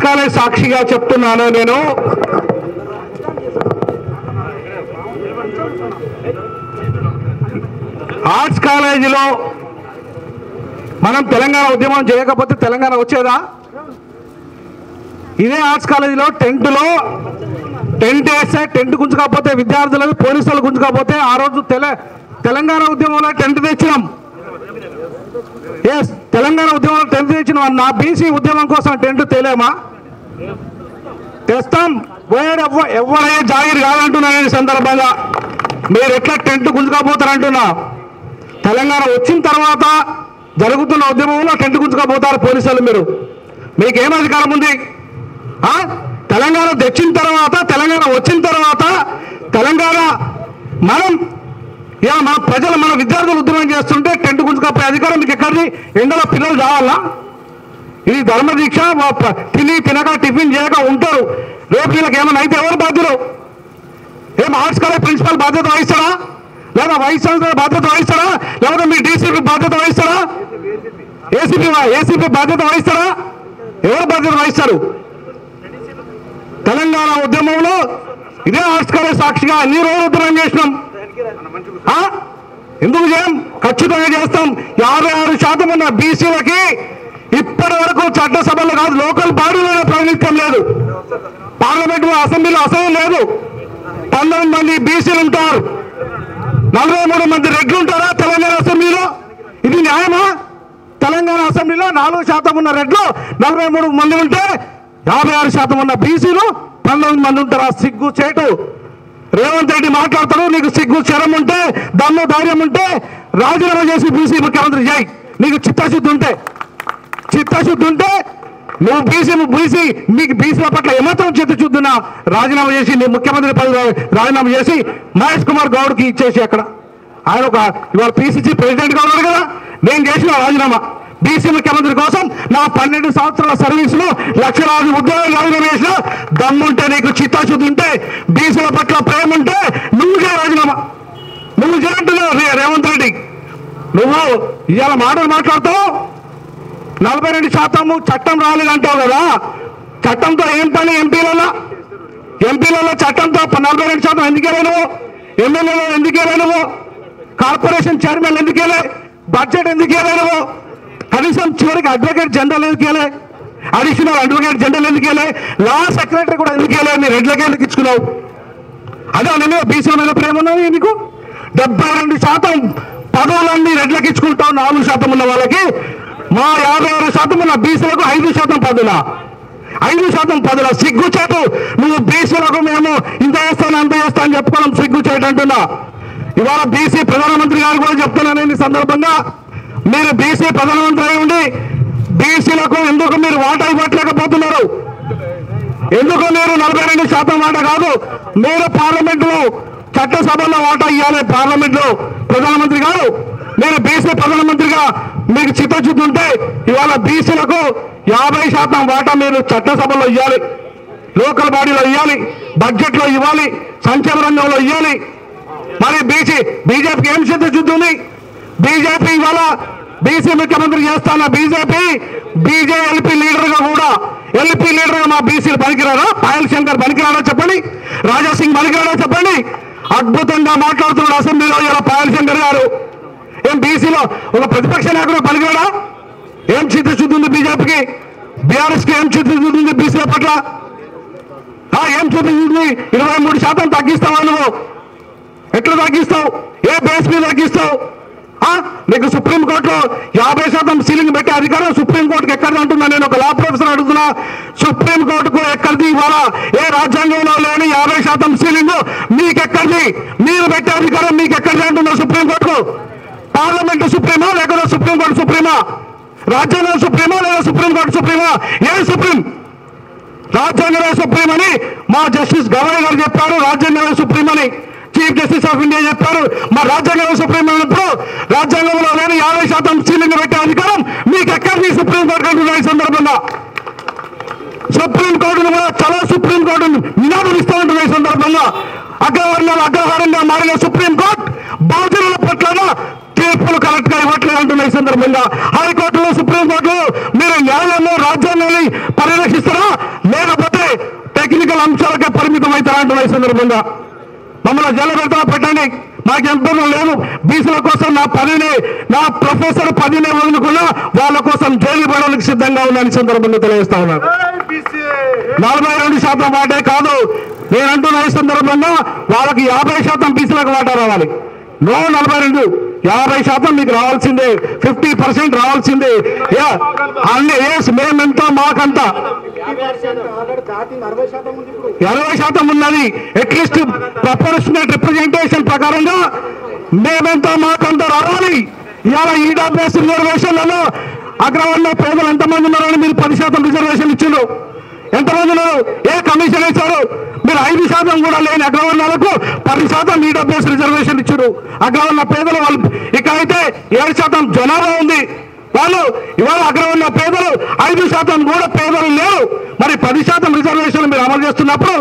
College సాక్షిగా చెప్తున్నాను. నేను ఆర్ట్స్ కాలేజీలో మనం తెలంగాణ ఉద్యమం చేయకపోతే తెలంగాణ వచ్చేదా? ఇదే ఆర్ట్స్ కాలేజీలో టెంట్ వేస్తే టెంట్ గుంజుకపోతే విద్యార్థులకు పోలీసులు గుంజుకపోతే ఆ రోజు తెలంగాణ ఉద్యమంలో టెంట్ తెచ్చినాం. ఎస్, తెలంగాణ ఉద్యమంలో టెంట్ తెచ్చినాం. నా బీసీ ఉద్యమం కోసం టెంట్ తేలేమా? తెస్తాం. ఎవరైనా జాగిరి కాదంటున్నాను. ఈ సందర్భంగా మీరు ఎట్లా టెంట్ గుంజుకపోతారంటున్నా. తెలంగాణ వచ్చిన తర్వాత జరుగుతున్న ఉద్యమంలో టెంట్ గుంజుకపోతారు పోలీసులు. మీకేం అధికారం ఉంది? తెలంగాణ తెచ్చిన తర్వాత, తెలంగాణ వచ్చిన తర్వాత తెలంగాణ మన ప్రజలు, మన విద్యార్థులు ఉద్యమం చేస్తుంటే టెంట్ గుంజుకపోయే అధికారం మీకు ఎక్కడిది? ఎండలో పిల్లలు రావాలా? ఇది ధర్మదీక్ష. తినక టిఫిన్ చేయక ఉంటారు. రేపు వీళ్ళకి ఏమైనా అయితే ఎవరు బాధ్యులు? ఏం ఆర్ట్స్ కాలేజ్ ప్రిన్సిపల్ బాధ్యత వహిస్తారా? లేదా వైస్ ఛాన్సలర్ బాధ్యత వహిస్తారా? లేకపోతే మీ డీసీపీ బాధ్యత వహిస్తారా? ఏసీపీ బాధ్యత వహిస్తారా? ఎవరు బాధ్యత వహిస్తారు? తెలంగాణ ఉద్యమంలో ఇదే ఆర్ట్స్ కాలేజ్ సాక్షిగా ఎన్ని రోజులు ఉద్యమం చేసినాం. ఎందుకు చేయం? ఖచ్చితంగా చేస్తాం. 56% ఉన్న బీసీలకి ఇప్పటి వరకు చట్టసభలో కాదు, లోకల్ బాడీలో ప్రాతినిధ్యం లేదు. పార్లమెంట్ అసెంబ్లీలో అసలు లేదు. 19 మంది బీసీలు ఉంటారు, 43 మంది రెడ్లు ఉంటారా తెలంగాణ అసెంబ్లీలో? ఇది న్యాయమా? తెలంగాణ అసెంబ్లీలో 4% ఉన్న రెడ్లు 43 మంది ఉంటే 56% ఉన్న బీసీలు 19 మంది ఉంటారా? సిగ్గు చేటు. రేవంత్ రెడ్డి మాట్లాడతాడు. నీకు సిగ్గు శరం ఉంటే, దమ్ము ధైర్యం ఉంటే రాజీనామా చేసి బీసీ ముఖ్యమంత్రి చేయి. నీకు చిత్తశుద్ధి ఉంటే నువ్వు బీసీ మీకు బీసీల పట్ల ఏమాత్రం చిత్తశుద్ధినా రాజీనామా చేసి నీ ముఖ్యమంత్రి పదవి రాజీనామా చేసి మహేష్ కుమార్ గౌడ్కి ఇచ్చేసి, అక్కడ ఆయన ఇవాళ పిసిసి ప్రెసిడెంట్గా ఉన్నాడు కదా. నేను చేసిన రాజీనామా బీసీ ముఖ్యమంత్రి కోసం నా 12 సంవత్సరాల సర్వీసులో లక్షలాది ఉద్యోగాలు రాజీనామా చేసిన దమ్ముంటే, నీకు చిత్తశుద్ధి ఉంటే, బీసీల పట్ల ప్రేమ ఉంటే నువ్వు చేయ రాజీనామా. నువ్వు చేయంటున్నావు రేవంత్ రెడ్డి. నువ్వు ఇవాళ మాటలు మాట్లాడుతావు. 42% చట్టం రాలేదంటావు కదా. చట్టంతో ఏం పని? ఎంపీలలో చట్టంతో 42% ఎందుకేలే నువ్వు? ఎమ్మెల్యేలో ఎందుకేలే నువ్వు? కార్పొరేషన్ చైర్మన్ ఎందుకేలే? బడ్జెట్ ఎందుకేలే నువ్వు? కనీసం చివరికి అడ్వకేట్ జనరల్ ఎందుకేలే? అడిషనల్ అడ్వకేట్ జనరల్ ఎందుకేలే? లా సెక్రటరీ కూడా ఎందుకేలే? నీ రెడ్లకి ఎందుకు ఇచ్చుకున్నావు? అదే నేను బీసీల మీద ప్రేమ ఉన్నది నీకు. 72% పదవులన్నీ రెడ్లకి ఇచ్చుకుంటావు. 4% ఉన్న వాళ్ళకి. మా 56% ఉన్న బీసీలకు 5% పదుల 5% పదుల. సిగ్గుచేటు. నువ్వు బీసీలకు మేము ఇంత చేస్తాను అంత చేస్తా అని చెప్పుకోవడం సిగ్గుచేటు అంటున్నా. ఇవాళ బీసీ ప్రధానమంత్రి గారు కూడా చెప్తున్నాను ఈ సందర్భంగా. మీరు బీసీ ప్రధానమంత్రి అయి ఉండి బీసీలకు ఎందుకు మీరు వాటా ఇవ్వట్లేకపోతున్నారు? ఎందుకు మీరు 42% వాటా కాదు, మీరు పార్లమెంట్లో చట్టసభలో వాటా ఇవ్వాలి. పార్లమెంట్లో ప్రధానమంత్రి గారు, మీరు బీసీ ప్రధానమంత్రిగా మీకు చిత్తశుద్ధి ఉంటే ఇవాళ బీసీలకు 50% వాటా మీరు చట్టసభలో ఇవ్వాలి, లోకల్ బాడీలో ఇవ్వాలి, బడ్జెట్లో ఇవ్వాలి, సంక్షేమ రంగంలో ఇవ్వాలి. మరి బీజేపీకి ఏం చిత్తశుద్ధి ఉంది? బీజేపీ ఇవాళ బీసీ ముఖ్యమంత్రి చేస్తాన బీజేఎల్పీ లీడర్గా కూడా ఎల్పీ లీడర్గా మా బీసీలు పనికిరారా? పాయల్ శంకర్ పనికిరాడా చెప్పండి? రాజాసింగ్ పనికిరాడా చెప్పండి? అద్భుతంగా మాట్లాడుతున్నాడు అసెంబ్లీలో ఇలా పాయల్ శంకర్ గారు. ఏం బీసీలో ఒక ప్రతిపక్ష నాయకుడు పనికిరాడా? ఏం చిత్తశుద్ధి ఉంది బీజేపీకి? బీఆర్ఎస్కి ఏం చిత్తశుద్ధి ఉంది బీసీల పట్ల? ఏం చిత్తశుద్ధి ఉంది? 23% తగ్గిస్తావా నువ్వు? ఎట్లా తగ్గిస్తావు? ఏ బేస్ మీద తగ్గిస్తావు? నీకు సుప్రీంకోర్టులో 50% సీలింగ్ పెట్టే అధికారం సుప్రీంకోర్టుకు ఎక్కడిది అంటున్నా. నేను ఒక లా ప్రొఫెసర్ అడుగుతున్నా, సుప్రీంకోర్టుకు ఎక్కడిది? ఇవాళ ఏ రాజ్యాంగంలో లేని 50% సీలింగ్ మీకెక్కడిది? మీరు పెట్టే అధికారం మీకెక్కడిది అంటున్నా సుప్రీంకోర్టుకు? పార్లమెంటు సుప్రీమా లేకపోతే సుప్రీంకోర్టు సుప్రీమా? రాజ్యాంగం సుప్రీమా లేదా సుప్రీంకోర్టు సుప్రీమా? ఏ సుప్రీం? రాజ్యాంగమే సుప్రీం అని మా జస్టిస్ గవాయ్ గారు చెప్పారు. రాజ్యాంగమే సుప్రీం అని చీఫ్ జస్టిస్ ఆఫ్ ఇండియా చెప్పారు. మా రాజ్యాంగం సుప్రీం అయినప్పుడు రాజ్యాంగంలో లేని 50% సీలింగ్ పెట్టే అధికారం మీకు ఎక్కడిది? సుప్రీంకోర్టు అంటున్నా. ఈ సందర్భంగా సుప్రీంకోర్టును కూడా చలో సుప్రీంకోర్టును నినాదం ఇస్తూ ఉంటున్న ఈ సందర్భంగా అగ్రవర్ణాలు అగ్రహారంగా మారిన సుప్రీంకోర్టు బహుజనుల పట్ల తీర్పులు కరెక్ట్ గా ఇవ్వట్లేదు అంటున్న ఈ సందర్భంగా హైకోర్టులో సుప్రీంకోర్టులో మీరు న్యాయాలను రాజ్యాంగాన్ని పరిరక్షిస్తారా టెక్నికల్ అంశాలకే పరిమితం అవుతారంటున్న ఈ సందర్భంగా మమ్మల్ని జైలు పెట్టండి, మాకు ఎంతో లేదు. బీసీల కోసం నా ప్రొఫెసర్ పదినే వదులుకున్నా వాళ్ళ కోసం జైలు పడడానికి సిద్ధంగా ఉందని సందర్భంగా తెలియజేస్తా ఉన్నాను. 42% వాటే కాదు నేనంటున్న ఈ సందర్భంగా వాళ్ళకి 50% బీసీలకు వాటా రావాలి. నో 42, 50% మీకు రావాల్సిందే, 50% రావాల్సిందే. అన్ని మేమెంతో మాకంతా 60% ఉన్నది. అట్లీస్ట్ ప్రపోర్షనల్ రిప్రజెంటేషన్ ప్రకారంగా మేమెంతో మాకంతా రావాలి. ఇవాళ ఈడబ్ల్యూఎస్ రిజర్వేషన్లలో అగ్రవర్ణ పేదలు ఎంతమంది ఉన్నారని మీరు 10% రిజర్వేషన్ ఇచ్చిండ్రు. ఎంతమంది ఉన్నారు? ఏ కమిషన్ ఇచ్చారు? మీరు 5% కూడా లేని అగ్రవర్ణాలకు 10% ఈడబ్ల్యూఎస్ రిజర్వేషన్ ఇచ్చారు. అగ్రవర్ణ పేదలు వాళ్ళు ఇక్కడైతే 7% జనాభా ఉంది. వాళ్ళు ఇవాళ అగ్రవర్ణ పేదలు 5% కూడా పేదలు లేరు. మరి 10% రిజర్వేషన్ మీరు అమలు చేస్తున్నప్పుడు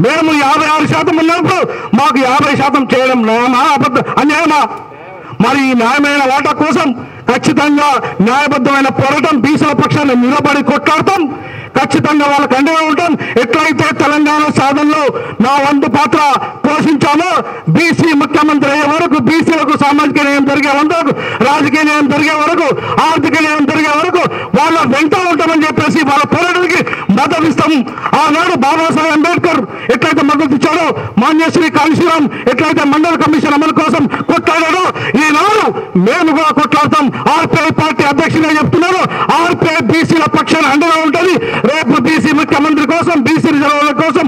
మేము 56% ఉన్నప్పుడు మాకు 50% చేయడం న్యాయమా అన్యాయమా? మరి ఈ న్యాయమైన వాటా కోసం ఖచ్చితంగా న్యాయబద్ధమైన పోరాటం బీసీల పక్షాన్ని నిలబడి కొట్లాడతాం. ఖచ్చితంగా వాళ్ళకి అండగా ఉంటాం. ఎట్లయితే తెలంగాణ సాధనలో నా వంతు పాత్ర పోషించామో బీసీ ముఖ్యమంత్రి అయ్యే వరకు, బీసీలకు సామాజిక న్యాయం జరిగే వరకు, రాజకీయ న్యాయం జరిగే వరకు, ఆర్థిక న్యాయం జరిగే వరకు వాళ్ళ వెంట ఉంటామని చెప్పేసి వాళ్ళ పోరాటానికి మద్దతు ఇస్తాం. ఆనాడు బాబాసాహెబ్ అంబేద్కర్ ఎట్లయితే మద్దతు ఇచ్చాడో, మాన్యశ్రీ కాళేశ్వరం ఎట్లయితే మండల కమిషన్ అమలు కోసం కొట్లాడాడో, ఈనాడు మేము కూడా కొట్లాడతాం. ఆర్పీఐ పార్టీ అధ్యక్షుడిగా చెప్తున్నారు. ఆర్పీఐ బీసీల పక్షాన అండగా ఉంటుంది. రేపు బీసీ ముఖ్యమంత్రి కోసం, బీసీ రిజర్వుల కోసం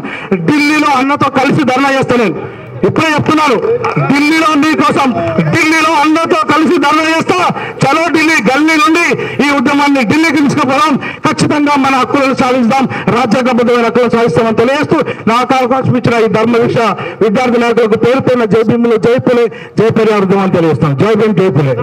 ఢిల్లీలో అన్నతో కలిసి ధర్నా చేస్తాను. ఇప్పుడే చెప్తున్నాను, ఢిల్లీలో మీకోసం, ఢిల్లీలో అన్నతో కలిసి ధర్నా చేస్తా. చలో ఢిల్లీ, గల్లీ నుండి ఈ ఉద్యమాన్ని ఢిల్లీకి తీసుకుపోదాం. ఖచ్చితంగా మన హక్కులను సాధిస్తాం, రాజ్యాంగబద్ధమైన హక్కులను సాధిస్తామని తెలియజేస్తూ నాకు అవకాశం ఇచ్చిన ఈ ధర్మ విద్యార్థి నాయకులకు పేరు పేరున జై భీములు, జై పులే, జై పెరియార్ ఉద్యమాన్ని తెలియజేస్తాం. జై భీమ్, జై పులే.